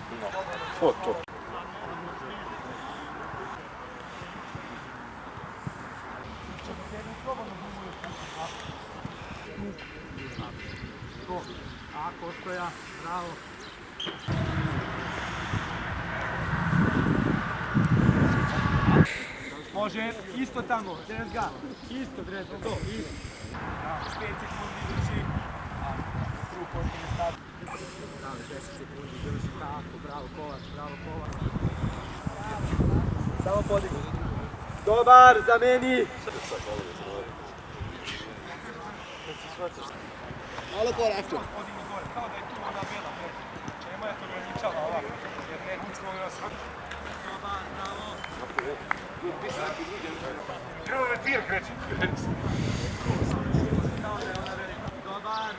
To. Tako, Ostoja, bravo. Može, isto tamo, dres ga. Isto dres ga, to, isto. 5 sekundi drži. Krug postane stav. Bravo, 10 sekundi drži, tako, bravo Kovač, bravo Kovač. Samo podigni. Dobar, zameni. Malo gore after. Podigni gore, kao da je tu ona bela preko. Čemu je to ograničava ovako, jer ne nismo ga sad. Dobar, bravo. Treba me tijel kreći. Dobar.